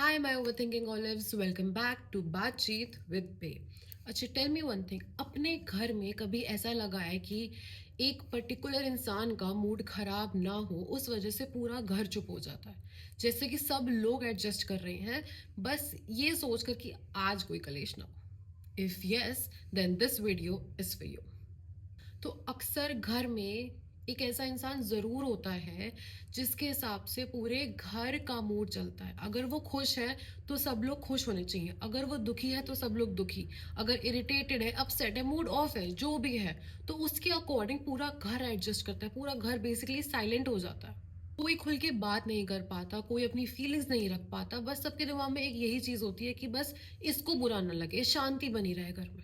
Hi, my overthinking olives. Welcome back to बातचीत with बे। अच्छा, tell me one thing, अपने घर में कभी ऐसा लगा है कि एक पर्टिकुलर इंसान का मूड खराब ना हो, उस वजह से पूरा घर चुप हो जाता है? जैसे कि सब लोग एडजस्ट कर रहे हैं, बस ये सोच कर कि आज कोई कलेश ना हो। If yes, then this video is for you. तो अक्सर घर में एक ऐसा इंसान ज़रूर होता है जिसके हिसाब से पूरे घर का मूड चलता है। अगर वो खुश है तो सब लोग खुश होने चाहिए, अगर वो दुखी है तो सब लोग दुखी, अगर इरिटेटेड है, अपसेट है, मूड ऑफ है, जो भी है, तो उसके अकॉर्डिंग पूरा घर एडजस्ट करता है। पूरा घर बेसिकली साइलेंट हो जाता है। कोई खुल के बात नहीं कर पाता, कोई अपनी फीलिंग्स नहीं रख पाता। बस सबके दिमाग में एक यही चीज़ होती है कि बस इसको बुरा ना लगे, शांति बनी रहे घर में।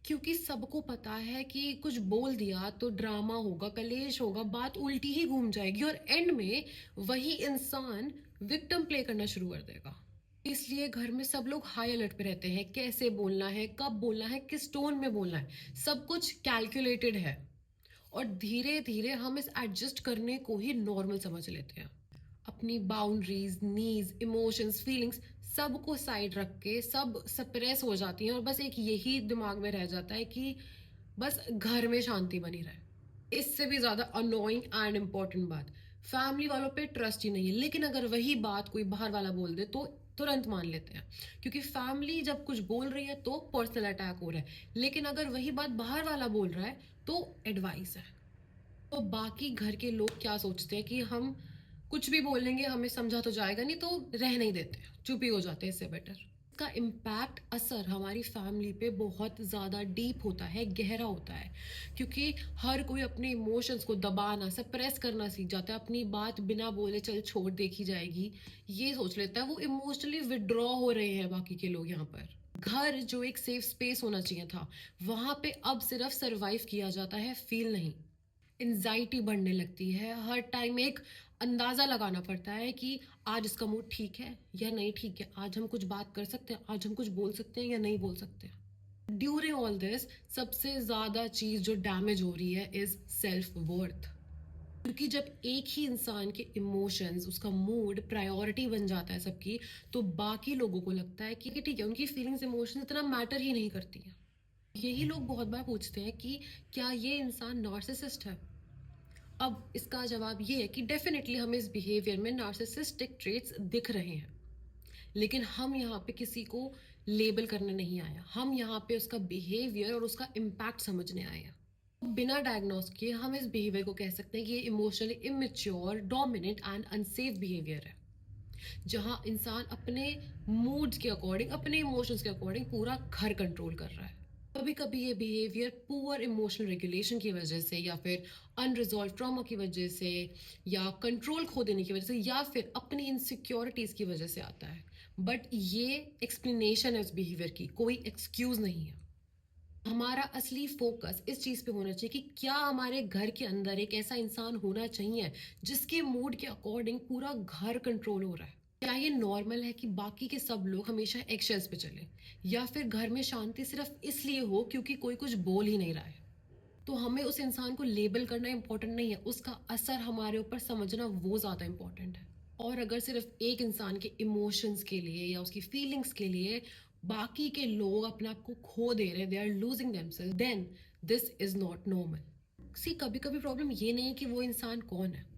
क्योंकि सबको पता है कि कुछ बोल दिया तो ड्रामा होगा, कलेश होगा, बात उल्टी ही घूम जाएगी और एंड में वही इंसान विक्टिम प्ले करना शुरू कर देगा। इसलिए घर में सब लोग हाई अलर्ट पे रहते हैं, कैसे बोलना है, कब बोलना है, किस टोन में बोलना है, सब कुछ कैलकुलेटेड है। और धीरे धीरे हम इस एडजस्ट करने को ही नॉर्मल समझ लेते हैं। अपनी बाउंड्रीज, नीड्स, इमोशंस, फीलिंग्स सबको साइड रख के सब सप्रेस हो जाती हैं और बस एक यही दिमाग में रह जाता है कि बस घर में शांति बनी रहे। इससे भी ज्यादा अनोइंग एंड इम्पोर्टेंट बात, फैमिली वालों पे ट्रस्ट ही नहीं है। लेकिन अगर वही बात कोई बाहर वाला बोल दे तो तुरंत मान लेते हैं, क्योंकि फैमिली जब कुछ बोल रही है तो पर्सनल अटैक हो रहा है, लेकिन अगर वही बात बाहर वाला बोल रहा है तो एडवाइस है। तो बाकी घर के लोग क्या सोचते हैं कि हम कुछ भी बोलेंगे हमें समझा तो जाएगा नहीं, तो रह नहीं देते, चुप ही हो जाते हैं, इससे बेटर। इसका इम्पैक्ट, असर हमारी फैमिली पे बहुत ज़्यादा डीप होता है, गहरा होता है। क्योंकि हर कोई अपने इमोशंस को दबाना, सप्रेस करना सीख जाता है। अपनी बात बिना बोले चल छोड़ देखी जाएगी, ये सोच लेता है। वो इमोशनली विड्रॉ हो रहे हैं बाकी के लोग यहाँ पर। घर जो एक सेफ स्पेस होना चाहिए था, वहां पे अब सिर्फ सरवाइव किया जाता है, फील नहीं। एंजाइटी बढ़ने लगती है, हर टाइम एक अंदाज़ा लगाना पड़ता है कि आज इसका मूड ठीक है या नहीं ठीक है, आज हम कुछ बात कर सकते हैं, आज हम कुछ बोल सकते हैं या नहीं बोल सकते हैं। ड्यूरिंग ऑल दिस सबसे ज़्यादा चीज़ जो डैमेज हो रही है इज सेल्फ वर्थ। क्योंकि जब एक ही इंसान के इमोशंस, उसका मूड प्रायोरिटी बन जाता है सबकी, तो बाकी लोगों को लगता है कि ठीक है, उनकी फीलिंग्स, इमोशंस इतना मैटर ही नहीं करती हैं। यही लोग बहुत बार पूछते हैं कि क्या ये इंसान नार्सिसिस्ट है। अब इसका जवाब ये है कि डेफिनेटली हमें इस बिहेवियर में नार्सिसिस्टिक ट्रेट्स दिख रहे हैं, लेकिन हम यहाँ पे किसी को लेबल करने नहीं आया, हम यहाँ पे उसका बिहेवियर और उसका इम्पैक्ट समझने आए हैं। बिना डायग्नोस किए हम इस बिहेवियर को कह सकते हैं कि ये emotionally immature, dominant and unsafe behaviour है, जहाँ इंसान अपने मूड्स के अकॉर्डिंग, अपने इमोशंस के अकॉर्डिंग पूरा घर कंट्रोल कर रहा है। कभी कभी ये बिहेवियर पुअर इमोशनल रेगुलेशन की वजह से, या फिर अनरिजॉल्व ट्रॉमा की वजह से, या कंट्रोल खो देने की वजह से, या फिर अपनी इनसिक्योरिटीज की वजह से आता है। बट ये एक्सप्लेनेशन है उस बिहेवियर की, कोई एक्सक्यूज नहीं है। हमारा असली फोकस इस चीज पे होना चाहिए कि क्या हमारे घर के अंदर एक ऐसा इंसान होना चाहिए जिसके मूड के अकॉर्डिंग पूरा घर कंट्रोल हो रहा है। क्या ये नॉर्मल है कि बाकी के सब लोग हमेशा एक्शेल्स पे चले, या फिर घर में शांति सिर्फ इसलिए हो क्योंकि कोई कुछ बोल ही नहीं रहा है। तो हमें उस इंसान को लेबल करना इंपॉर्टेंट नहीं है, उसका असर हमारे ऊपर समझना वो ज्यादा इंपॉर्टेंट है। और अगर सिर्फ एक इंसान के इमोशंस के लिए या उसकी फीलिंग्स के लिए बाकी के लोग अपने आप को खो दे रहे हैं, they are losing themselves, then this is not normal. See, कभी कभी प्रॉब्लम ये नहीं है कि वो इंसान कौन है,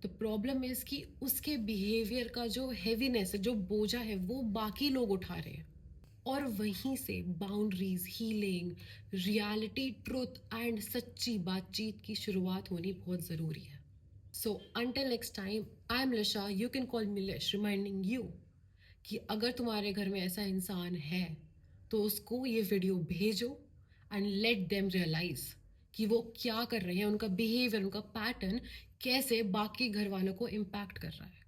तो प्रॉब्लम इज कि उसके बिहेवियर का जो हैवीनेस है, जो बोझा है, वो बाकी लोग उठा रहे हैं। और वहीं से boundaries, healing, reality, truth and सच्ची बातचीत की शुरुआत होनी बहुत ज़रूरी है। So until next time, I am Lisha, you can call me leash, reminding you कि अगर तुम्हारे घर में ऐसा इंसान है तो उसको ये वीडियो भेजो एंड लेट देम रियलाइज कि वो क्या कर रहे हैं, उनका बिहेवियर, उनका पैटर्न कैसे बाकी घर वालों को इम्पैक्ट कर रहा है।